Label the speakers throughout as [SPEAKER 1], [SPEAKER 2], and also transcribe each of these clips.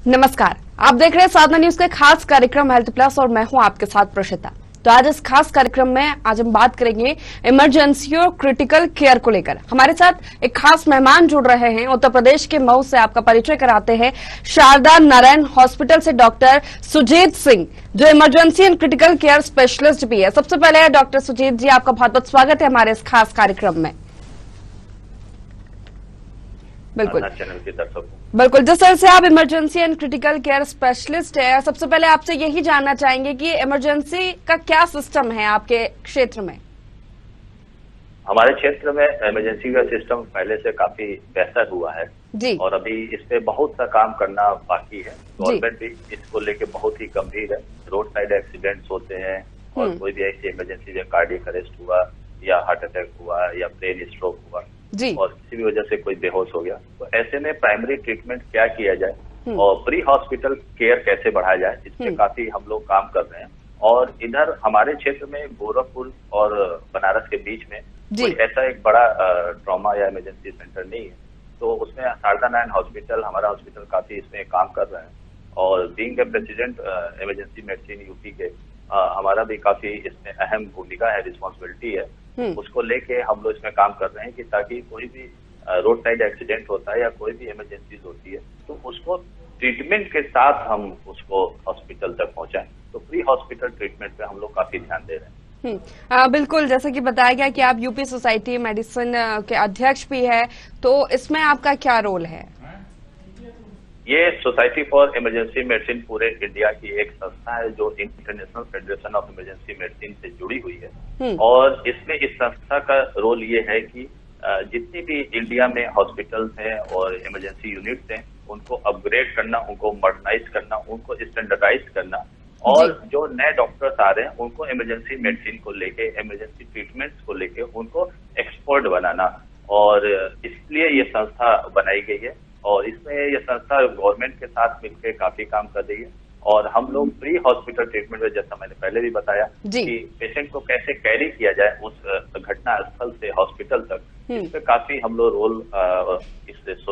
[SPEAKER 1] नमस्कार, आप देख रहे हैं साधना न्यूज का खास कार्यक्रम हेल्थ प्लस और मैं हूं आपके साथ प्रशिता। तो आज इस खास कार्यक्रम में आज हम बात करेंगे इमरजेंसी और क्रिटिकल केयर को लेकर। हमारे साथ एक खास मेहमान जुड़ रहे हैं, उत्तर प्रदेश के मऊ से आपका परिचय कराते हैं शारदा नारायण हॉस्पिटल से डॉक्टर सुजीत सिंह, जो emergency and critical care specialist भी है। सबसे पहले डॉक्टर सुजीत जी, आपका बहुत बहुत स्वागत है हमारे इस खास कार्यक्रम में। बिल्कुल
[SPEAKER 2] चैनल के दर्शकों,
[SPEAKER 1] बिल्कुल, जिस तरह से आप emergency and critical care specialist है, सबसे पहले आपसे यही जानना चाहेंगे कि इमरजेंसी का क्या सिस्टम है आपके क्षेत्र में।
[SPEAKER 2] हमारे क्षेत्र में इमरजेंसी का सिस्टम पहले से काफी बेहतर हुआ है
[SPEAKER 1] जी।
[SPEAKER 2] और अभी इस पे बहुत सा काम करना बाकी है। गवर्नमेंट भी इसको लेके बहुत ही गंभीर है। रोड साइड एक्सीडेंट्स होते हैं और कोई भी ऐसी इमरजेंसी में कार्डियक अरेस्ट हुआ या हार्ट अटैक हुआ या ब्रेन स्ट्रोक हुआ
[SPEAKER 1] जी।
[SPEAKER 2] और किसी भी वजह से कोई बेहोश हो गया, तो ऐसे में प्राइमरी ट्रीटमेंट क्या किया जाए और प्री हॉस्पिटल केयर कैसे बढ़ाया जाए, इस पे काफी हम लोग काम कर रहे हैं। और इधर हमारे क्षेत्र में गोरखपुर और बनारस के बीच में कोई ऐसा एक बड़ा ट्रॉमा या इमरजेंसी सेंटर नहीं है, तो उसमें शारदा नारायण हॉस्पिटल, हमारा हॉस्पिटल काफी इसमें काम कर रहा है। और being a president emergency medicine UP के, हमारा भी काफी इसमें अहम भूमिका है, रिस्पॉन्सिबिलिटी है। उसको लेके हम लोग इसमें काम कर रहे हैं कि ताकि कोई भी रोड साइड एक्सीडेंट होता है या कोई भी इमरजेंसी होती है तो उसको ट्रीटमेंट के साथ हम उसको हॉस्पिटल तक पहुंचाएं। तो प्री हॉस्पिटल ट्रीटमेंट पे हम लोग काफी ध्यान दे रहे हैं।
[SPEAKER 1] बिल्कुल, जैसे कि बताया गया कि आप यूपी सोसाइटी मेडिसिन के अध्यक्ष भी है, तो इसमें आपका क्या रोल है?
[SPEAKER 2] ये सोसाइटी फॉर इमरजेंसी मेडिसिन पूरे इंडिया की एक संस्था है जो international federation of emergency medicine से जुड़ी हुई है। और इसमें इस संस्था का रोल ये है कि जितनी भी इंडिया में हॉस्पिटल्स हैं और इमरजेंसी यूनिट्स हैं, उनको अपग्रेड करना, उनको मॉडर्नाइज करना, उनको स्टैंडर्डाइज करना, और जो नए डॉक्टर्स आ रहे हैं उनको इमरजेंसी मेडिसिन को लेके, इमरजेंसी ट्रीटमेंट्स को लेके उनको एक्सपर्ट बनाना। और इसलिए ये संस्था बनाई गई है और इसमें ये संस्था गवर्नमेंट के साथ मिलकर काफी काम कर रही है। और हम लोग प्री हॉस्पिटल ट्रीटमेंट में, जैसा मैंने पहले भी बताया कि पेशेंट को कैसे कैरी किया जाए उस घटना स्थल से हॉस्पिटल तक, इस पे काफी हम लोग रोल, इस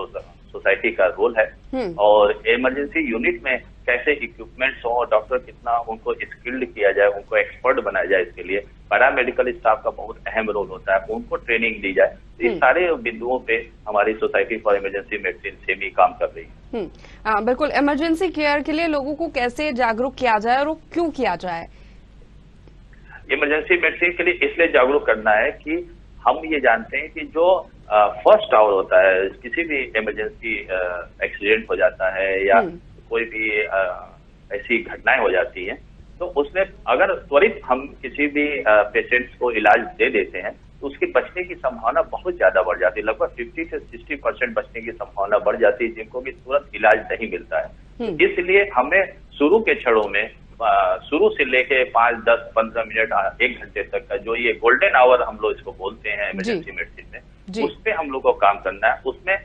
[SPEAKER 2] सोसाइटी का रोल है। और इमरजेंसी यूनिट में कैसे इक्विपमेंट्स हो, डॉक्टर कितना उनको स्किल्ड किया जाए, उनको एक्सपर्ट बनाया जाए, इसके लिए पैरामेडिकल स्टाफ का बहुत अहम रोल होता है, उनको ट्रेनिंग दी जाए। इस सारे बिंदुओं पे हमारी society for emergency medicine semi काम कर रही है।
[SPEAKER 1] बिल्कुल, इमरजेंसी केयर के लिए लोगों को कैसे जागरूक किया जाए और क्यों किया जाए?
[SPEAKER 2] इमरजेंसी मेडिसिन के लिए इसलिए जागरूक करना है कि हम ये जानते हैं कि जो फर्स्ट आवर होता है, किसी भी इमरजेंसी एक्सीडेंट हो जाता है या कोई भी ऐसी घटनाएं हो जाती हैं, तो उसमें अगर त्वरित हम किसी भी पेशेंट्स को इलाज दे देते हैं तो उसके बचने की संभावना बहुत ज्यादा बढ़ जाती है। लगभग 50 से 60% बचने की संभावना बढ़ जाती है, जिनको भी तुरंत इलाज नहीं मिलता है। इसलिए हमें शुरू के क्षणों में, शुरू से लेके 5, 10, 15 मिनट, 1 घंटे तक का जो ये गोल्डन आवर हम लोग इसको बोलते हैं इमरजेंसी मेडिसिन में, उस पे हम लोग को काम करना है। उसमें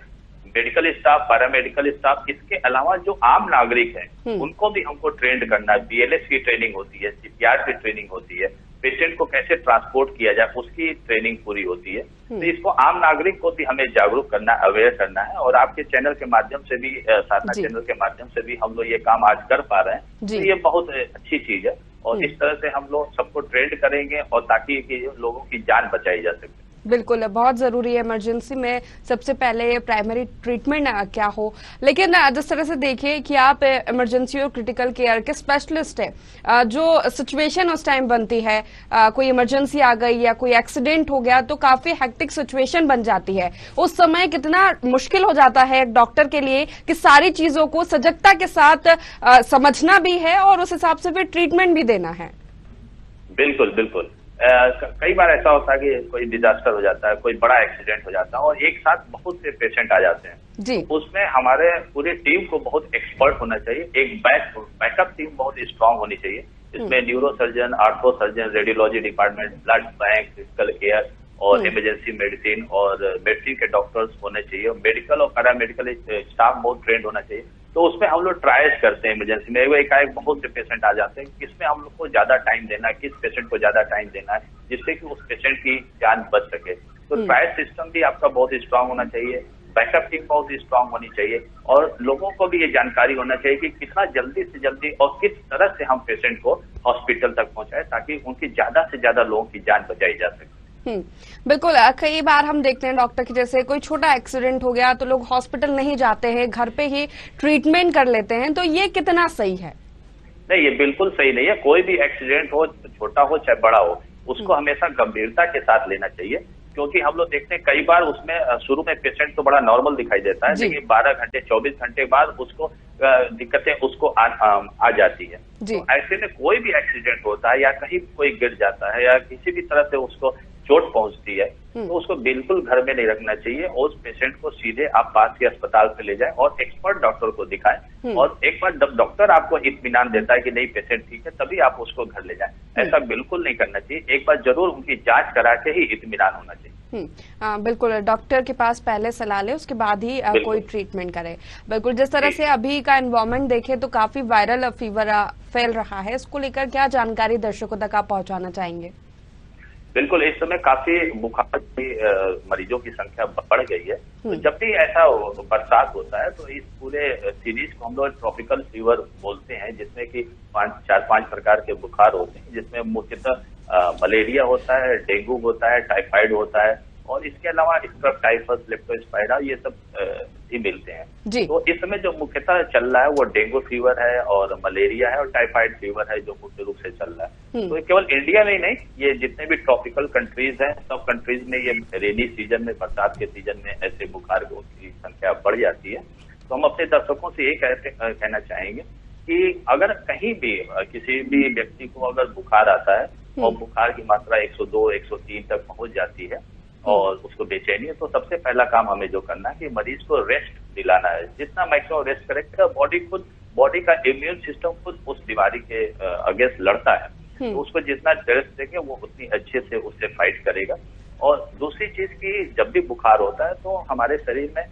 [SPEAKER 2] मेडिकल स्टाफ, पैरामेडिकल स्टाफ, इसके अलावा जो आम नागरिक हैं उनको भी हमको ट्रेंड करना है। BLS की ट्रेनिंग होती है, CPR की ट्रेनिंग होती है, पेशेंट को कैसे ट्रांसपोर्ट किया जाए उसकी ट्रेनिंग पूरी होती है। तो इसको आम नागरिक को भी हमें जागरूक करना, अवेयर करना है। और आपके चैनल के माध्यम से भी, साधना चैनल के माध्यम से भी हम लोग ये काम आज कर पा रहे हैं, तो ये बहुत अच्छी चीज है। और इस तरह से हम लोग सबको ट्रेंड करेंगे और ताकि लोगों की जान बचाई जा सके।
[SPEAKER 1] बिल्कुल, बहुत जरूरी है इमरजेंसी में सबसे पहले प्राइमरी ट्रीटमेंट क्या हो। लेकिन जिस तरह से देखिए कि आप इमरजेंसी और क्रिटिकल केयर के स्पेशलिस्ट है, जो सिचुएशन उस टाइम बनती है, कोई इमरजेंसी आ गई या कोई एक्सीडेंट हो गया, तो काफी हेक्टिक सिचुएशन बन जाती है। उस समय कितना मुश्किल हो जाता है एक डॉक्टर के लिए कि सारी चीजों को सजगता के साथ समझना भी है और उस हिसाब से फिर ट्रीटमेंट भी देना है।
[SPEAKER 2] बिल्कुल बिल्कुल, कई बार ऐसा होता है कि कोई डिजास्टर हो जाता है, कोई बड़ा एक्सीडेंट हो जाता है और एक साथ बहुत से पेशेंट आ जाते हैं जी। उसमें हमारे पूरी टीम को बहुत एक्सपर्ट होना चाहिए, एक बैकअप टीम बहुत स्ट्रांग होनी चाहिए। इसमें neuro surgeon, ortho surgeon, radiology department, blood bank, critical care और इमरजेंसी मेडिसिन और मेडिसिन के डॉक्टर्स होने चाहिए। मेडिकल और पैरामेडिकल स्टाफ बहुत ट्रेंड होना चाहिए। तो उसमें हम लोग ट्रायल्स करते हैं इमरजेंसी में। एकाएक बहुत से पेशेंट आ जाते हैं, किसमें हम लोग को ज्यादा टाइम देना है, किस पेशेंट को ज्यादा टाइम देना है, जिससे कि उस पेशेंट की जान बच सके। तो ट्रायल सिस्टम भी आपका बहुत स्ट्रांग होना चाहिए। बैकअप टीम बहुत ही स्ट्रांग होनी चाहिए और लोगों को भी ये जानकारी होना चाहिए कि कितना जल्दी से जल्दी और किस तरह से हम पेशेंट को हॉस्पिटल तक पहुंचाए ताकि उनकी ज्यादा से ज्यादा लोगों की जान बचाई जा सके।
[SPEAKER 1] बिल्कुल। कई बार हम देखते हैं डॉक्टर की, जैसे कोई छोटा एक्सीडेंट हो गया तो लोग हॉस्पिटल नहीं जाते हैं, घर पे ही ट्रीटमेंट कर लेते हैं, तो ये कितना सही है?
[SPEAKER 2] नहीं, ये बिल्कुल सही नहीं है। कोई भी एक्सीडेंट हो, छोटा हो चाहे बड़ा हो, उसको हमेशा गंभीरता के साथ लेना चाहिए, क्योंकि हम लोग देखते हैं कई बार उसमें शुरू में पेशेंट तो बड़ा नॉर्मल दिखाई देता है, लेकिन 12 घंटे 24 घंटे बाद उसको दिक्कतें उसको आ जाती है। तो ऐसे में कोई भी एक्सीडेंट होता है या कहीं कोई गिर जाता है या किसी भी तरह से उसको चोट पहुंचती है तो उसको बिल्कुल घर में नहीं रखना चाहिए। उस पेशेंट को सीधे आप पास के अस्पताल पे ले जाएं और एक्सपर्ट डॉक्टर को दिखाएं और एक बार जब डॉक्टर आपको इत्मीनान देता है कि नहीं पेशेंट ठीक है, तभी आप उसको घर ले जाएं। ऐसा बिल्कुल नहीं करना चाहिए। एक बार जरूर उनकी जांच करा के ही इत्मीनान होना चाहिए।
[SPEAKER 1] बिल्कुल, डॉक्टर के पास पहले सलाह ले, उसके बाद ही कोई ट्रीटमेंट करे। बिल्कुल, जिस तरह से अभी का एनवायरमेंट देखे तो काफी वायरल फीवर फैल रहा है, इसको लेकर क्या जानकारी दर्शकों तक आप पहुंचाना चाहेंगे?
[SPEAKER 2] बिल्कुल, इस समय काफी बुखार की मरीजों की संख्या बढ़ गई है। तो जब भी ऐसा बरसात होता है तो इस पूरे सीरीज को हम लोग ट्रॉपिकल फीवर बोलते हैं, जिसमें कि 4-5 प्रकार के बुखार होते हैं, जिसमें मुख्यतः मलेरिया होता है, डेंगू होता है, टाइफाइड होता है और इसके अलावा स्क्रब टाइफस, लेप्टोस्पाइरा, ये सब भी मिलते हैं। तो इस समय जो मुख्यतः चल रहा है वो डेंगू फीवर है और मलेरिया है और टाइफाइड फीवर है जो मुख्य रूप से चल रहा है। तो केवल इंडिया में ही नहीं, ये जितने भी ट्रॉपिकल कंट्रीज हैं सब कंट्रीज में ये रेनी सीजन में, बरसात के सीजन में ऐसे बुखार की संख्या बढ़ जाती है। तो हम अपने दर्शकों से ये कहना चाहेंगे कि अगर कहीं भी किसी भी व्यक्ति को अगर बुखार आता है और बुखार की मात्रा 102, 103 तक पहुंच जाती है और उसको बेचैनी है, तो सबसे पहला काम हमें जो करना है कि मरीज को रेस्ट दिलाना है। जितना मैक्सिमम रेस्ट करेगा बॉडी का इम्यून सिस्टम खुद उस बीमारी के अगेंस्ट लड़ता है, तो उसको जितना रेस्ट देंगे वो उतनी अच्छे से उससे फाइट करेगा। और दूसरी चीज की जब भी बुखार होता है तो हमारे शरीर में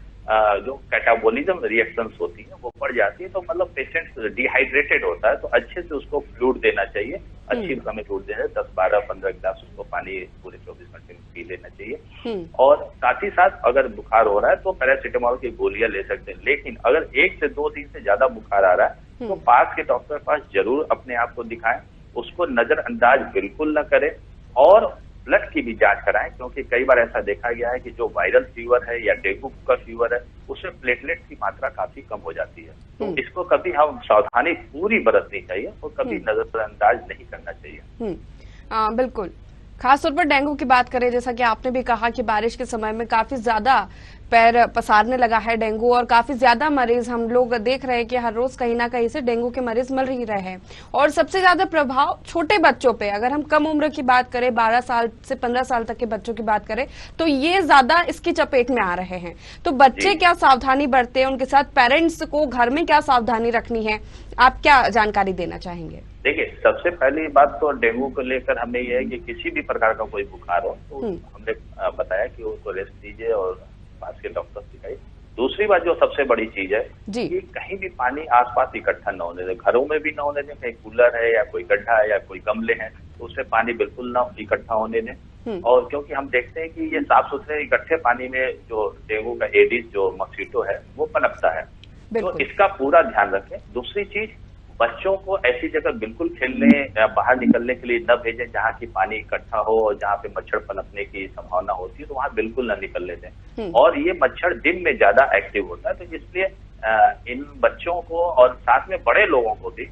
[SPEAKER 2] जो कैटाबोलिज्म रिएक्शंस होती है वो बढ़ जाती है, तो मतलब पेशेंट डिहाइड्रेटेड होता है तो अच्छे से उसको फ्लूइड देना चाहिए। अच्छी मात्रा में फ्लूइड देना, 10, 12, 15 गिलास उसको पानी पूरे 24 घंटे में पी लेना चाहिए। और साथ ही साथ अगर बुखार हो रहा है तो पैरासीटामोल की गोलियां ले सकते हैं, लेकिन अगर 1 से 2 दिन से ज्यादा बुखार आ रहा है तो पास के डॉक्टर के पास जरूर अपने आप को दिखाएं, उसको नजरअंदाज बिल्कुल न करें और ब्लड की भी जांच कराएं, क्योंकि कई बार ऐसा देखा गया है कि जो वायरल फीवर है या डेंगू का फीवर है उसमें प्लेटलेट की मात्रा काफी कम हो जाती है। तो इसको कभी हम सावधानी पूरी बरतनी चाहिए और कभी नजरअंदाज नहीं करना चाहिए।
[SPEAKER 1] बिल्कुल, खासतौर पर डेंगू की बात करें, जैसा कि आपने भी कहा कि बारिश के समय में काफी ज्यादा पैर पसारने लगा है डेंगू और काफी ज्यादा मरीज हम लोग देख रहे हैं कि हर रोज कहीं ना कहीं से डेंगू के मरीज मिल ही रहे हैं। और सबसे ज्यादा प्रभाव छोटे बच्चों पे, अगर हम कम उम्र की बात करें, 12 साल से 15 साल तक के बच्चों की बात करें, तो ये ज्यादा इसकी चपेट में आ रहे हैं। तो बच्चे क्या सावधानी बरते हैं, उनके साथ पेरेंट्स को घर में क्या सावधानी रखनी है, आप क्या जानकारी देना चाहेंगे?
[SPEAKER 2] देखिए, सबसे पहली बात तो डेंगू को लेकर हमें यह है कि किसी भी प्रकार का कोई बुखार हो तो हमने बताया कि उसको रेस्ट दीजिए और पास के डॉक्टर दिखाइए। दूसरी बात जो सबसे बड़ी चीज है कि कहीं भी पानी आसपास इकट्ठा न होने दें, घरों में भी न होने दें, कहीं कूलर है या कोई गड्ढा है या कोई गमले हैं तो उसमें पानी बिल्कुल न इकट्ठा होने दें। और क्योंकि हम देखते हैं कि ये साफ सुथरे इकट्ठे पानी में जो डेंगू का एडिस जो मस्कीटो है वो पनपता है, तो इसका पूरा ध्यान रखें। दूसरी चीज, बच्चों को ऐसी जगह बिल्कुल खेलने या बाहर निकलने के लिए न भेजें जहाँ की पानी इकट्ठा हो और जहाँ पे मच्छर पनपने की संभावना होती है, तो वहाँ बिल्कुल न निकलने दें। और ये मच्छर दिन में ज्यादा एक्टिव होता है, तो इसलिए इन बच्चों को और साथ में बड़े लोगों को भी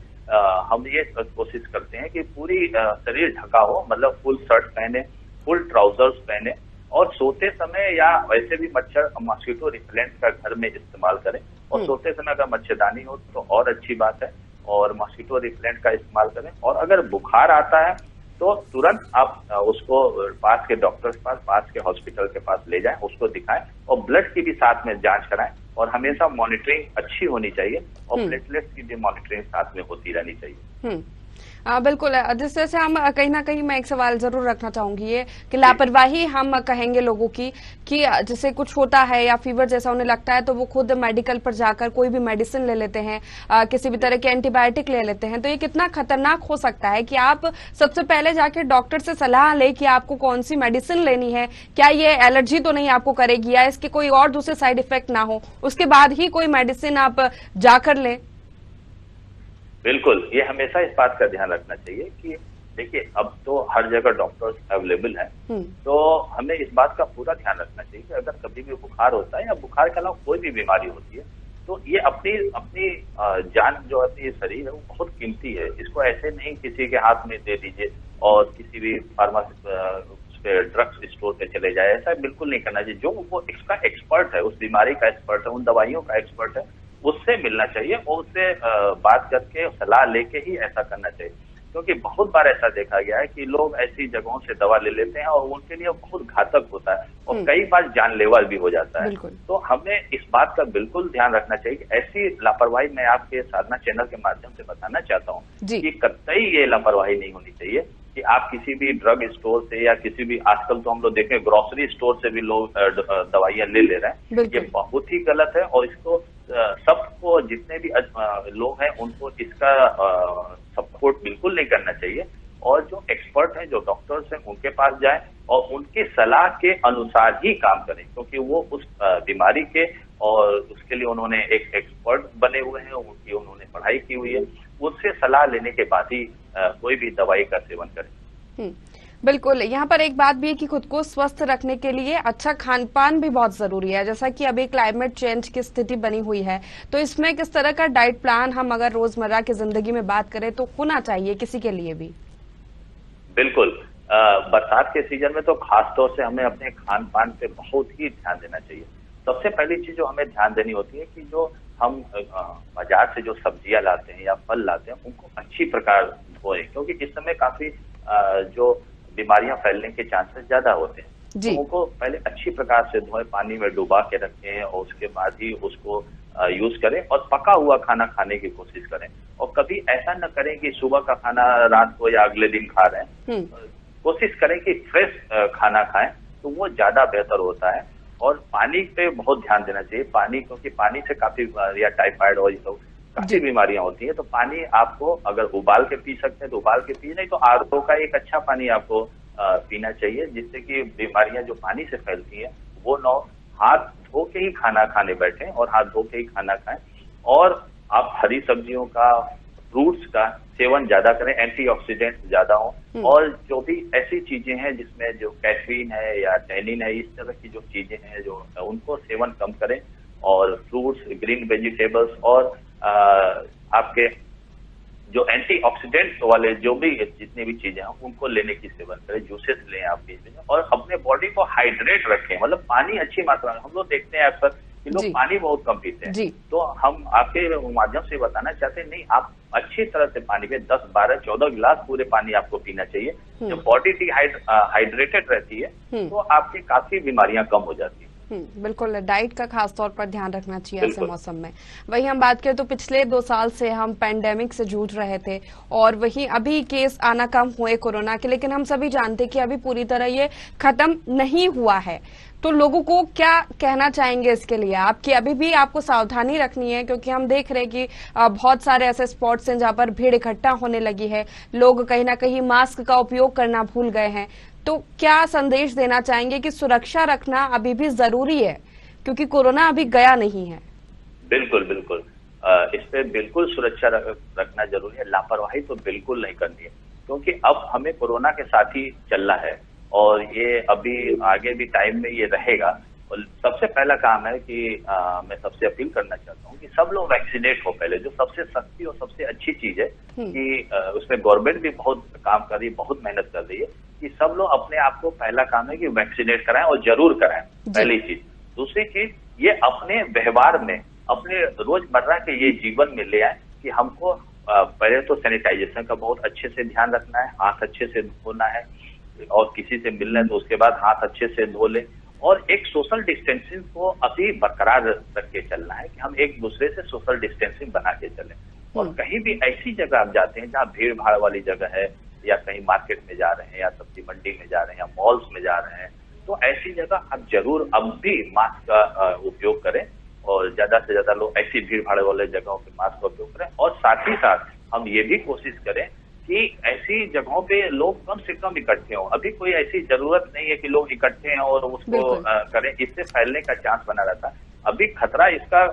[SPEAKER 2] हम ये कोशिश करते हैं कि पूरी शरीर ढका हो, मतलब फुल शर्ट पहने, फुल ट्राउजर्स पहने और सोते समय या वैसे भी मच्छर मॉस्किटो रिपेलेंट का घर में इस्तेमाल करें। और सोते समय अगर मच्छरदानी हो तो और अच्छी बात है, और मॉस्किटो रिपेलेंट का इस्तेमाल करें। और अगर बुखार आता है तो तुरंत आप उसको पास के डॉक्टर के पास के हॉस्पिटल के पास ले जाएं, उसको दिखाएं और ब्लड की भी साथ में जांच कराएं। और हमेशा मॉनिटरिंग अच्छी होनी चाहिए और प्लेटलेट्स की भी मॉनिटरिंग साथ में होती रहनी चाहिए।
[SPEAKER 1] बिल्कुल। जिस तरह से हम कहीं ना कहीं मैं एक सवाल जरूर रखना चाहूंगी ये कि लापरवाही हम कहेंगे लोगों की कि जैसे कुछ होता है या फीवर जैसा उन्हें लगता है तो वो खुद मेडिकल पर जाकर कोई भी मेडिसिन ले लेते हैं, किसी भी तरह के एंटीबायोटिक ले लेते हैं। तो ये कितना खतरनाक हो सकता है कि आप सबसे पहले जाके डॉक्टर से सलाह ले कि आपको कौन सी मेडिसिन लेनी है, क्या ये एलर्जी तो नहीं आपको करेगी या इसके कोई और दूसरे साइड इफेक्ट ना हो, उसके बाद ही कोई मेडिसिन आप जाकर लें।
[SPEAKER 2] बिल्कुल, ये हमेशा इस बात का ध्यान रखना चाहिए कि देखिए अब तो हर जगह डॉक्टर्स अवेलेबल हैं, तो हमें इस बात का पूरा ध्यान रखना चाहिए कि अगर कभी भी बुखार होता है या बुखार के अलावा कोई भी बीमारी होती है तो ये अपनी अपनी जान जो होती है, शरीर है, वो बहुत कीमती है। इसको ऐसे नहीं किसी के हाथ में दे दीजिए और किसी भी ड्रग्स स्टोर पे चले जाए, ऐसा बिल्कुल नहीं करना चाहिए। जो वो इसका एक्सपर्ट है, उस बीमारी का एक्सपर्ट है, उन दवाइयों का एक्सपर्ट है, उससे मिलना चाहिए और उससे बात करके सलाह लेके ही ऐसा करना चाहिए। क्योंकि बहुत बार ऐसा देखा गया है कि लोग ऐसी जगहों से दवा ले लेते हैं और उनके लिए बहुत घातक होता है और कई बार जानलेवा भी हो जाता है। तो हमें इस बात का बिल्कुल ध्यान रखना चाहिए कि ऐसी लापरवाही मैं आपके साधना चैनल के माध्यम से बताना चाहता हूँ कि कतई ये लापरवाही नहीं होनी चाहिए कि आप किसी भी ड्रग स्टोर से या किसी भी, आजकल तो हम लोग देखें ग्रोसरी स्टोर से भी लोग दवाइयां ले रहे हैं। ये बहुत ही गलत है और इसको सबको, जितने भी लोग हैं, उनको इसका सपोर्ट बिल्कुल नहीं करना चाहिए। और जो एक्सपर्ट हैं, जो डॉक्टर्स हैं, उनके पास जाएं और उनकी सलाह के अनुसार ही काम करें, क्योंकि वो उस बीमारी के और उसके लिए उन्होंने एक एक्सपर्ट बने हुए हैं, उनकी उन्होंने पढ़ाई की हुई है। उससे सलाह लेने के बाद ही कोई भी दवाई का सेवन करें।
[SPEAKER 1] बिल्कुल। यहाँ पर एक बात भी है कि खुद को स्वस्थ रखने के लिए अच्छा खान पान भी बहुत जरूरी है। जैसा कि अभी क्लाइमेट चेंज की स्थिति बनी हुई है, तो इसमें किस तरह का डाइट प्लान हम अगर रोजमर्रा की जिंदगी में बात करें तो होना चाहिए किसी के लिए भी?
[SPEAKER 2] बिल्कुल, बरसात के सीजन में तो खास तौर से हमें अपने खान पान पे बहुत ही ध्यान देना चाहिए। सबसे पहली चीज जो हमें ध्यान देनी होती है कि जो हम बाजार से जो सब्जियां लाते हैं या फल लाते हैं, उनको अच्छी प्रकार धोएं, क्योंकि इस समय काफी जो बीमारियां फैलने के चांसेस ज्यादा होते हैं। तो उनको पहले अच्छी प्रकार से धोएं, पानी में डुबा के रखें और उसके बाद ही उसको यूज करें और पका हुआ खाना खाने की कोशिश करें। और कभी ऐसा न करें कि सुबह का खाना रात को या अगले दिन खा रहे हैं। कोशिश करें कि फ्रेश खाना खाएं, तो वो ज्यादा बेहतर होता है। और पानी पे बहुत ध्यान देना चाहिए। पानी, क्योंकि पानी से काफी बीमारियां, टाइफाइड और काफी बीमारियां होती है। तो पानी आपको अगर उबाल के पी सकते हैं तो उबाल के पी, नहीं तो आरओ का एक अच्छा पानी आपको पीना चाहिए, जिससे कि बीमारियां जो पानी से फैलती हैं वो न, हाथ धो के ही खाना खाने बैठे और हाथ धो के ही खाना खाएं। और आप हरी सब्जियों का, फ्रूट्स का सेवन ज्यादा करें, एंटीऑक्सीडेंट ज्यादा हो। और जो भी ऐसी चीजें हैं जिसमें जो कैफीन है या टैनिन है, इस तरह की जो चीजें हैं जो उनको सेवन कम करें। और फ्रूट्स, ग्रीन वेजिटेबल्स और आपके जो एंटीऑक्सीडेंट वाले जो भी जितनी भी चीजें हैं उनको लेने की सेवन करें। जूसेस लें आप बीच में, और अपने बॉडी को हाइड्रेट रखें, मतलब पानी अच्छी मात्रा में। हम लोग देखते हैं अक्सर कि लोग पानी बहुत कम पीते हैं, तो हम आपके माध्यम से बताना चाहते हैं, नहीं, आप अच्छी तरह से पानी में 10, 12, 14 गिलास पूरे पानी आपको पीना चाहिए। जब बॉडी हाइड्रेटेड रहती है तो आपकी काफी बीमारियां कम हो जाती है।
[SPEAKER 1] बिल्कुल, डाइट का खास तौर पर ध्यान रखना चाहिए ऐसे मौसम में। वही हम बात करें तो पिछले 2 साल से हम पैंडेमिक से जूझ रहे थे और वही अभी केस आना कम हुए कोरोना के, लेकिन हम सभी जानते कि अभी पूरी तरह ये खत्म नहीं हुआ है। तो लोगों को क्या कहना चाहेंगे इसके लिए आप, कि अभी भी आपको सावधानी रखनी है, क्योंकि हम देख रहे हैं कि बहुत सारे ऐसे स्पॉट्स हैं जहां पर भीड़ इकट्ठा होने लगी है, लोग कहीं ना कहीं मास्क का उपयोग करना भूल गए हैं। तो क्या संदेश देना चाहेंगे कि सुरक्षा रखना अभी भी जरूरी है, क्योंकि कोरोना अभी गया नहीं है?
[SPEAKER 2] बिल्कुल बिल्कुल, इस पे बिल्कुल सुरक्षा रखना जरूरी है। लापरवाही तो बिल्कुल नहीं करनी है, क्योंकि अब हमें कोरोना के साथ ही चलना है और ये अभी आगे भी टाइम में ये रहेगा। और सबसे पहला काम है कि मैं सबसे अपील करना चाहता हूँ कि सब लोग वैक्सीनेट हो पहले, जो सबसे सस्ती और सबसे अच्छी चीज है कि उसमें गवर्नमेंट भी बहुत काम कर रही है, बहुत मेहनत कर रही है कि सब लोग अपने आप को, पहला काम है कि वैक्सीनेट कराएं और जरूर कराएं, पहली चीज। दूसरी चीज, ये अपने व्यवहार में, अपने रोजमर्रा के ये जीवन में ले आए कि हमको पहले तो सैनिटाइजेशन का बहुत अच्छे से ध्यान रखना है, हाथ अच्छे से धोना है, और किसी से मिलना है तो उसके बाद हाथ अच्छे से धो लें। और एक सोशल डिस्टेंसिंग को अभी बरकरार रख के चलना है कि हम एक दूसरे से सोशल डिस्टेंसिंग बना के चलें। और कहीं भी ऐसी जगह आप जाते हैं जहाँ भीड़ भाड़ वाली जगह है, या कहीं मार्केट में जा रहे हैं, या सब्जी मंडी में जा रहे हैं, या मॉल्स में जा रहे हैं, तो ऐसी जगह आप जरूर अब भी मास्क का उपयोग करें, और ज्यादा से ज्यादा लोग ऐसी भीड़ भाड़ वाले जगहों पे मास्क का उपयोग करें। और साथ ही साथ हम ये भी कोशिश करें कि ऐसी जगहों पे लोग कम से कम इकट्ठे हों। अभी कोई ऐसी जरूरत नहीं है कि लोग इकट्ठे हैं और उसको करें, इससे फैलने का चांस बना रहता है। अभी खतरा इसका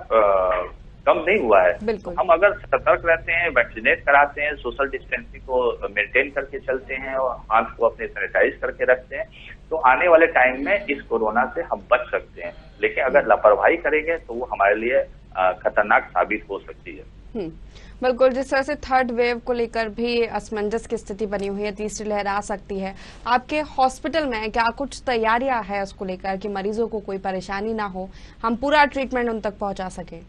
[SPEAKER 2] कम नहीं हुआ है। हम अगर सतर्क रहते हैं, वैक्सीनेट कराते हैं, सोशल डिस्टेंसिंग को मेंटेन करके चलते हैं और हाथ को अपने सैनिटाइज करके रखते हैं, तो आने वाले टाइम में इस कोरोना से हम बच सकते हैं। लेकिन अगर लापरवाही करेंगे तो वो हमारे लिए खतरनाक साबित हो सकती है।
[SPEAKER 1] बिल्कुल, जिस तरह से थर्ड वेव को लेकर भी असमंजस की स्थिति बनी हुई है, तीसरी लहर आ सकती है, आपके हॉस्पिटल में क्या कुछ तैयारियां है उसको लेकर कि मरीजों को कोई परेशानी ना हो, हम पूरा ट्रीटमेंट उन तक पहुंचा सके?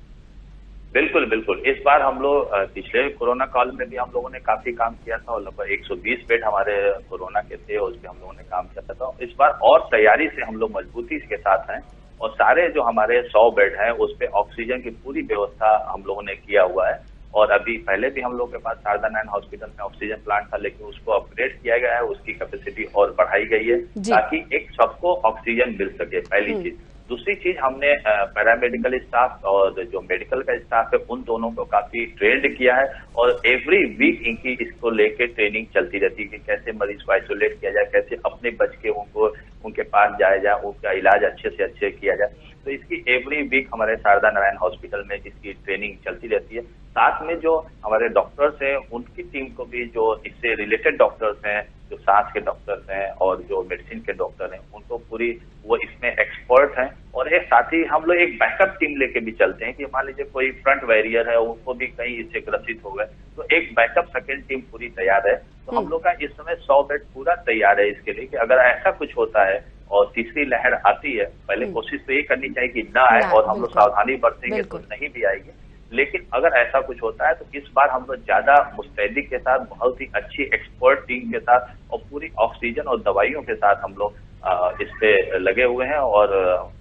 [SPEAKER 2] बिल्कुल बिल्कुल, इस बार हम लोग पिछले कोरोना काल में भी हम लोगों ने काफी काम किया था, और लगभग 120 बेड हमारे कोरोना के थे, उस पर हम लोगों ने काम किया था। इस बार और तैयारी से हम लोग मजबूती के साथ हैं, और सारे जो हमारे 100 बेड हैं उस पे ऑक्सीजन की पूरी व्यवस्था हम लोगों ने किया हुआ है। और अभी पहले भी हम लोग के पास शारदा नारायण हॉस्पिटल में ऑक्सीजन प्लांट था, लेकिन उसको अपग्रेड किया गया है, उसकी कैपेसिटी और बढ़ाई गई है ताकि एक सबको ऑक्सीजन मिल सके, पहली चीज। दूसरी चीज, हमने पैरामेडिकल स्टाफ और जो मेडिकल का स्टाफ है उन दोनों को काफी ट्रेंड किया है, और एवरी वीक इनकी इसको लेके ट्रेनिंग चलती रहती है कि कैसे मरीज को आइसोलेट किया जाए, कैसे अपने बच के उनके पास जाया जाए, उनका इलाज अच्छे से अच्छे किया जाए। तो इसकी एवरी वीक हमारे शारदा नारायण हॉस्पिटल में इसकी ट्रेनिंग चलती रहती है। साथ में जो हमारे डॉक्टर्स हैं उनकी टीम को भी, जो इससे रिलेटेड डॉक्टर्स हैं, जो सांस के डॉक्टर्स हैं और जो मेडिसिन के डॉक्टर हैं, उनको पूरी वो इसमें एक्सपर्ट हैं। और एक साथ ही हम लोग एक बैकअप टीम लेके भी चलते हैं कि मान लीजिए कोई फ्रंट वॉरियर है, उनको भी कहीं इससे ग्रसित हो गए, तो एक बैकअप सेकेंड टीम पूरी तैयार है। तो हम लोग का इस समय 100 बेड पूरा तैयार है इसके लिए कि अगर ऐसा कुछ होता है और तीसरी लहर आती है, पहले कोशिश तो ये करनी चाहिए कि ना आए, और हम लोग सावधानी बरतेंगे तो नहीं भी आएगी। लेकिन अगर ऐसा कुछ होता है तो इस बार हम लोग ज्यादा मुस्तैदी के साथ, बहुत ही अच्छी एक्सपर्ट टीम के साथ और पूरी ऑक्सीजन और दवाइयों के साथ हम लोग इस पे लगे हुए हैं, और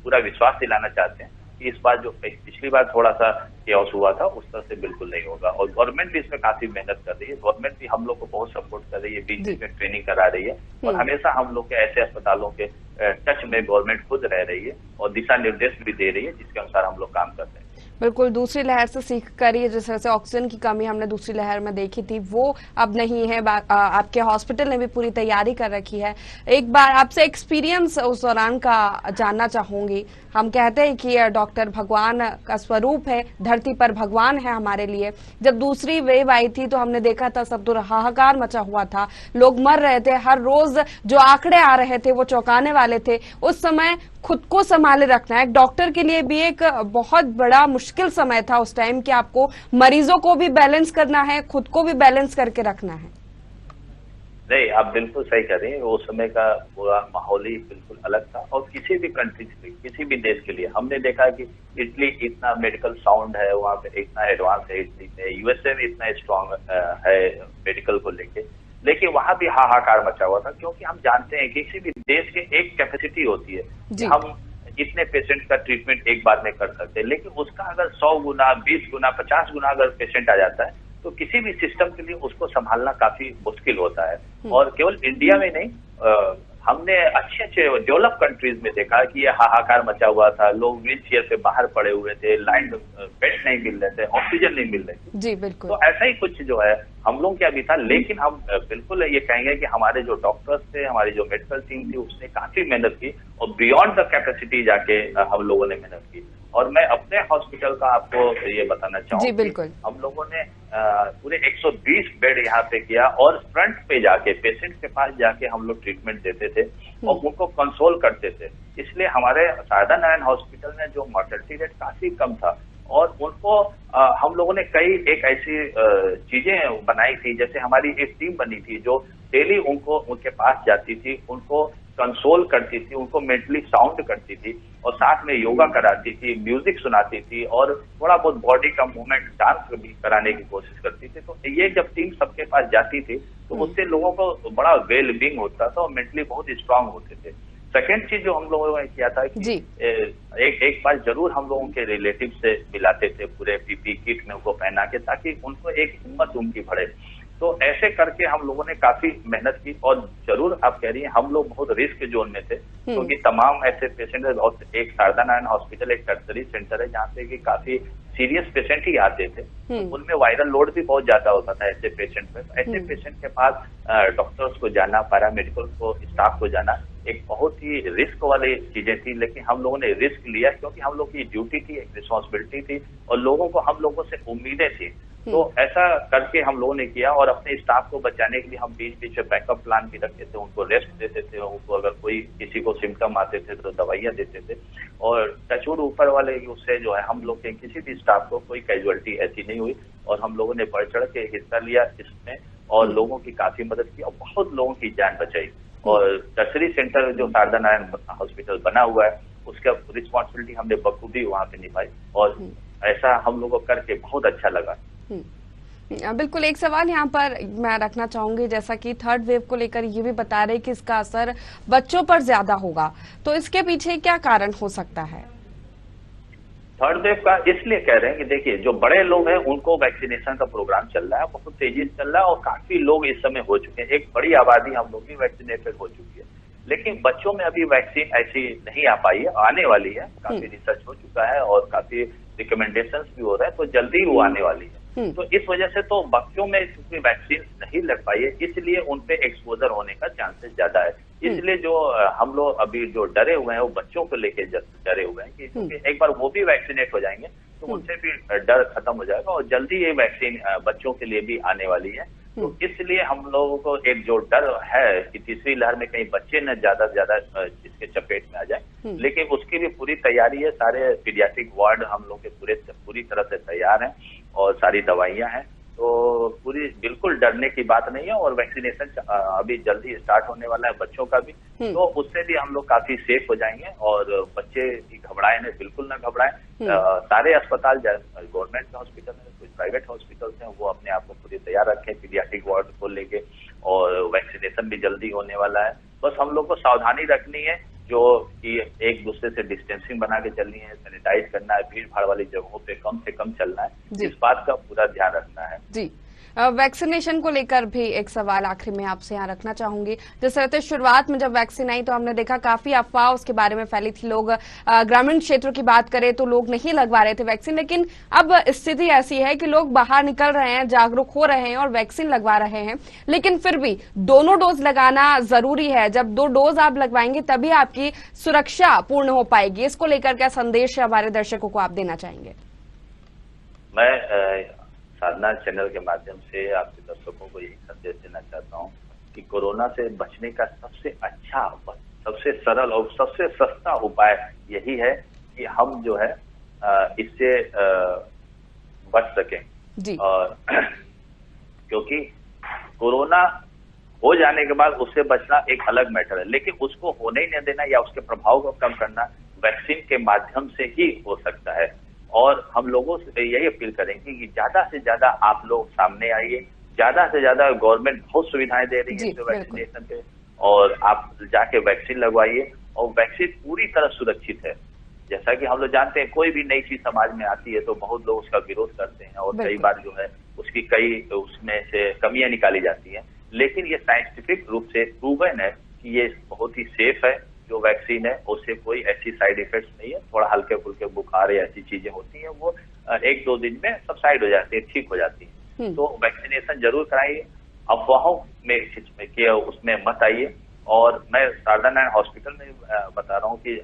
[SPEAKER 2] पूरा विश्वास दिलाना चाहते हैं कि इस बार जो पिछली बार थोड़ा सा केओस हुआ था उस तरह से बिल्कुल नहीं होगा। और गवर्नमेंट भी इसमें काफी मेहनत कर रही है, गवर्नमेंट भी हम लोग को बहुत सपोर्ट कर रही है, बीच बीच में ट्रेनिंग करा रही है, और हमेशा हम लोग के ऐसे अस्पतालों के टच में गवर्नमेंट खुद रह रही है और दिशा निर्देश भी दे रही है, जिसके अनुसार हम लोग काम करते हैं।
[SPEAKER 1] बिल्कुल, दूसरी लहर से सीख कर ये जिस तरह से ऑक्सीजन की कमी हमने दूसरी लहर में देखी थी वो अब नहीं है। आपके हॉस्पिटल ने भी पूरी तैयारी कर रखी है। एक बार आपसे एक्सपीरियंस उस दौरान का जानना चाहूंगी। हम कहते हैं कि डॉक्टर भगवान का स्वरूप है, धरती पर भगवान है हमारे लिए। जब दूसरी वेव आई थी तो हमने देखा था सब तो हाहाकार मचा हुआ था, लोग मर रहे थे, हर रोज जो आंकड़े आ रहे थे वो चौंकाने वाले थे। उस समय खुद को संभाले रखना एक डॉक्टर के लिए भी एक बहुत बड़ा मुश्किल समय था उस टाइम कि आपको मरीजों को भी बैलेंस करना है, खुद को भी बैलेंस करके रखना है।
[SPEAKER 2] नहीं, आप बिल्कुल सही कह रही हैं, वो समय का पूरा माहौल ही बिल्कुल अलग था। और किसी भी कंट्री के, किसी भी देश के लिए हमने देखा कि इटली इतना मेडिकल साउंड है, वहाँ पे इतना एडवांस है इटली में, यूएसए में इतना स्ट्रांग है मेडिकल को लेके, लेकिन वहां भी हाहाकार मचा हुआ था। क्योंकि हम जानते हैं कि किसी भी देश के एक कैपेसिटी होती है कि हम इतने पेशेंट का ट्रीटमेंट एक बार में कर सकते हैं, लेकिन उसका अगर 100 गुना, 20 गुना, 50 गुना अगर पेशेंट आ जाता है तो किसी भी सिस्टम के लिए उसको संभालना काफी मुश्किल होता है। और केवल इंडिया में नहीं, हमने अच्छे अच्छे डेवलप कंट्रीज में देखा कि ये हाहाकार मचा हुआ था, लोग व्हील चेयर पे बाहर पड़े हुए थे, लाइन बेड नहीं मिल रहे थे, ऑक्सीजन नहीं मिल रहे थे।
[SPEAKER 1] जी बिल्कुल।
[SPEAKER 2] तो ऐसा ही कुछ जो है हम लोग क्या भी था, लेकिन हम बिल्कुल ये कहेंगे कि हमारे जो डॉक्टर्स थे, हमारी जो मेडिकल टीम थी, उसने काफी मेहनत की और बियॉन्ड द कैपेसिटी जाके हम लोगों ने मेहनत की। और मैं अपने हॉस्पिटल का आपको ये बताना चाहूँगा, बिल्कुल हम लोगों ने पूरे 120 बेड यहाँ पे किया और फ्रंट पे जाके पेशेंट के पास जाके हम लोग ट्रीटमेंट देते थे और उनको कंसोल करते थे। इसलिए हमारे शारदा नारायण हॉस्पिटल में जो मॉर्टेलिटी रेट काफी कम था और उनको हम लोगों ने कई एक ऐसी चीजें बनाई थी, जैसे हमारी एक टीम बनी थी जो डेली उनको उनके पास जाती थी, उनको कंसोल करती थी, उनको मेंटली साउंड करती थी और साथ में योगा कराती थी, म्यूजिक सुनाती थी और थोड़ा बहुत बॉडी का मूवमेंट, डांस भी कराने की कोशिश करती थी। तो ये जब टीम सबके पास जाती थी तो उससे लोगों को बड़ा वेल बीइंग होता था और मेंटली बहुत स्ट्रांग होते थे। सेकेंड चीज जो हम लोगों ने किया था कि
[SPEAKER 1] जी।
[SPEAKER 2] एक बार जरूर हम लोगों के रिलेटिव से मिलाते थे, पूरे पीपी किट में उनको पहना के, ताकि उनको एक हिम्मत उनकी बढ़े। तो ऐसे करके हम लोगों ने काफी मेहनत की। और जरूर आप कह रही हैं, हम लोग बहुत रिस्क जोन में थे, क्योंकि तमाम ऐसे पेशेंट है। और एक शारदा नारायण हॉस्पिटल एक टर्सरी सेंटर है जहाँ पे कि काफी सीरियस पेशेंट ही आते थे, उनमें वायरल लोड भी बहुत ज्यादा होता था ऐसे पेशेंट पे। ऐसे पेशेंट के पास डॉक्टर्स को जाना, पैरामेडिकल को स्टाफ को जाना एक बहुत ही रिस्क वाली चीजें थी। लेकिन हम लोगों ने रिस्क लिया, क्योंकि हम लोग की ड्यूटी थी, एक रिस्पॉन्सिबिलिटी थी, और लोगों को हम लोगों से उम्मीदें थी। तो ऐसा करके हम लोगों ने किया। और अपने स्टाफ को बचाने के लिए हम बीच बीच में बैकअप प्लान भी रखते थे, उनको रेस्ट देते थे, उनको अगर कोई किसी को सिम्टम आते थे तो दवाइयां देते थे। और टचवुड ऊपर वाले उससे जो है हम लोग के किसी भी स्टाफ को कोई कैजुअलिटी ऐसी नहीं हुई। और हम लोगों ने बढ़ चढ़ के हिस्सा लिया इसमें, और लोगों की काफी मदद की, और बहुत लोगों की जान बचाई। और टर्सरी सेंटर जो शारदा नारायण हॉस्पिटल बना हुआ है, उसका रिस्पॉन्सिबिलिटी हमने बखूबी वहां पे निभाई। और ऐसा हम लोगों को करके बहुत अच्छा लगा।
[SPEAKER 1] बिल्कुल। एक सवाल यहाँ पर मैं रखना चाहूंगी, जैसा कि थर्ड वेव को लेकर ये भी बता रहे कि इसका असर बच्चों पर ज्यादा होगा, तो इसके पीछे क्या कारण हो सकता है?
[SPEAKER 2] थर्ड वेव का इसलिए कह रहे हैं कि देखिए, जो बड़े लोग हैं उनको वैक्सीनेशन का प्रोग्राम चल रहा है, बहुत तेजी से चल रहा है, और काफी लोग इस समय हो चुके हैं। एक बड़ी आबादी हम लोग की वैक्सीनेटेड हो चुकी है। लेकिन बच्चों में अभी वैक्सीन ऐसी नहीं आ पाई है, आने वाली है। काफी रिसर्च हो चुका है और काफी रिकमेंडेशंस भी हो रहे हैं, तो जल्दी वो आने वाली है। तो इस वजह से तो बच्चों में चूंकि वैक्सीन नहीं लग पाई है, इसलिए उनपे एक्सपोजर होने का चांसेस ज्यादा है। इसलिए जो हम लोग अभी जो डरे हुए हैं वो बच्चों को लेके डरे हुए हैं, कि एक बार वो भी वैक्सीनेट हो जाएंगे तो उनसे भी डर खत्म हो जाएगा, और जल्दी ये वैक्सीन बच्चों के लिए भी आने वाली है। तो इसलिए हम लोगों को एक जो डर है कि तीसरी लहर में कहीं बच्चे न ज्यादा से ज्यादा इसके चपेट में आ जाए, लेकिन उसकी भी पूरी तैयारी है। सारे पीडियाट्रिक वार्ड हम लोग के पूरी तरह से तैयार हैं, और सारी दवाइयां हैं। तो पूरी बिल्कुल डरने की बात नहीं है। और वैक्सीनेशन अभी जल्दी स्टार्ट होने वाला है बच्चों का भी, तो उससे भी हम लोग काफी सेफ हो जाएंगे। और बच्चे घबराए नहीं, बिल्कुल ना घबराएं। सारे अस्पताल, गवर्नमेंट हॉस्पिटल है, कुछ प्राइवेट हॉस्पिटल्स हैं, वो अपने आप को पूरी तैयार रखें पीडियाट्रिक वार्ड को लेके। और वैक्सीनेशन भी जल्दी होने वाला है। बस हम लोग को सावधानी रखनी है, जो कि एक दूसरे से डिस्टेंसिंग बना के चलनी है, सैनिटाइज करना है, भीड़ भाड़ वाली जगहों पे कम से कम चलना है, इस बात का पूरा ध्यान रखना है।
[SPEAKER 1] जी। वैक्सीनेशन को लेकर भी एक सवाल आखिर में आपसे यहाँ रखना चाहूंगी। जिस तरह से शुरुआत में जब वैक्सीन आई तो हमने देखा काफी अफवाह उसके बारे में फैली थी। लोग ग्रामीण क्षेत्रों की बात करें तो लोग नहीं लगवा रहे थे वैक्सीन, लेकिन अब स्थिति ऐसी है कि लोग बाहर निकल रहे हैं, जागरूक हो रहे हैं और वैक्सीन लगवा रहे हैं। लेकिन फिर भी दोनों डोज लगाना जरूरी है। जब 2 डोज आप लगवाएंगे तभी आपकी सुरक्षा पूर्ण हो पाएगी। इसको लेकर क्या संदेश हमारे दर्शकों को आप देना चाहेंगे?
[SPEAKER 2] मैं साधना चैनल के माध्यम से आपके दर्शकों को यही संदेश देना चाहता हूँ कि कोरोना से बचने का सबसे अच्छा, सबसे सरल और सबसे सस्ता उपाय यही है कि हम जो है इससे बच सकें जी। और क्योंकि कोरोना हो जाने के बाद उससे बचना एक अलग मैटर है, लेकिन उसको होने ही नहीं देना या उसके प्रभाव को कम करना वैक्सीन के माध्यम से ही हो सकता है। और हम लोगों से यही अपील करेंगे कि ज्यादा से ज्यादा आप लोग सामने आइए। ज्यादा से ज्यादा गवर्नमेंट बहुत सुविधाएं दे रही है वैक्सीनेशन पे, और आप जाके वैक्सीन लगवाइए। और वैक्सीन पूरी तरह सुरक्षित है। जैसा कि हम लोग जानते हैं, कोई भी नई चीज समाज में आती है तो बहुत लोग उसका विरोध करते हैं, और कई बार जो है उसकी कई उसमें से कमियां निकाली जाती हैं। लेकिन ये साइंटिफिक रूप से प्रूवन है कि ये बहुत ही सेफ है। जो वैक्सीन है उससे कोई ऐसी साइड इफेक्ट्स नहीं है। थोड़ा हल्के फुल्के बुखार या ऐसी चीजें होती हैं, वो 1-2 दिन में सबसाइड हो जाती है, ठीक हो जाती है। तो वैक्सीनेशन जरूर कराइए, अफवाहों में उसमें मत आइए। और मैं शारदा नारायण हॉस्पिटल में बता रहा हूँ कि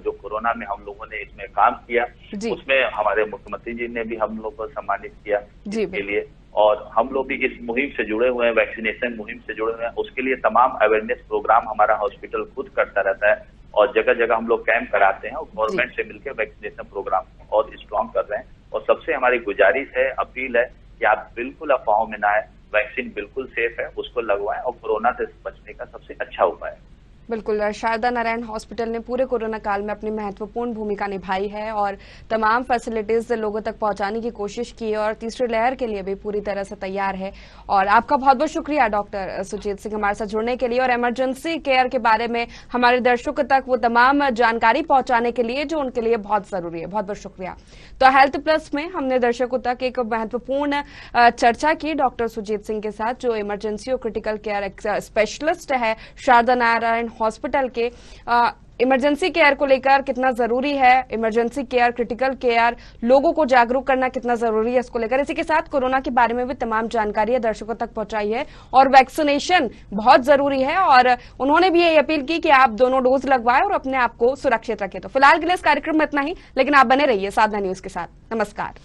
[SPEAKER 2] जो कोरोना में हम लोगों ने इसमें काम किया, उसमें हमारे मुख्यमंत्री जी ने भी हम लोग को सम्मानित किया इसके लिए। और हम लोग भी इस मुहिम से जुड़े हुए हैं, वैक्सीनेशन मुहिम से जुड़े हुए हैं। उसके लिए तमाम अवेयरनेस प्रोग्राम हमारा हॉस्पिटल खुद करता रहता है, और जगह जगह हम लोग कैंप कराते हैं, और गवर्नमेंट से मिलकर वैक्सीनेशन प्रोग्राम और स्ट्रॉन्ग कर रहे हैं। और सबसे हमारी गुजारिश है, अपील है कि आप बिल्कुल अफवाहों में ना आए। वैक्सीन बिल्कुल सेफ है, उसको लगवाएं, और कोरोना से बचने का सबसे अच्छा उपाय है।
[SPEAKER 1] बिल्कुल, शारदा नारायण हॉस्पिटल ने पूरे कोरोना काल में अपनी महत्वपूर्ण भूमिका निभाई है और तमाम फैसिलिटीज लोगों तक पहुंचाने की कोशिश की है और तीसरी लहर के लिए भी पूरी तरह से तैयार है। और आपका बहुत बहुत शुक्रिया डॉक्टर सुजीत सिंह हमारे साथ जुड़ने के लिए और इमरजेंसी केयर के बारे में हमारे दर्शकों तक वो तमाम जानकारी पहुंचाने के लिए जो उनके लिए बहुत जरूरी है। बहुत बहुत शुक्रिया। तो हेल्थ प्लस में हमने दर्शकों तक एक महत्वपूर्ण चर्चा की डॉक्टर सुजीत सिंह के साथ, जो इमरजेंसी और क्रिटिकल केयर स्पेशलिस्ट है शारदा नारायण हॉस्पिटल के। इमरजेंसी केयर को लेकर कितना जरूरी है, इमरजेंसी केयर, क्रिटिकल केयर, लोगों को जागरूक करना कितना जरूरी है इसको लेकर। इसी के साथ कोरोना के बारे में भी तमाम जानकारी दर्शकों तक पहुंचाई है और वैक्सीनेशन बहुत जरूरी है और उन्होंने भी यही अपील की कि आप दोनों डोज लगवाएं और अपने आप को सुरक्षित रखें। तो फिलहाल के लिए इस कार्यक्रम में इतना ही, लेकिन आप बने रहिए साधना न्यूज के साथ। नमस्कार।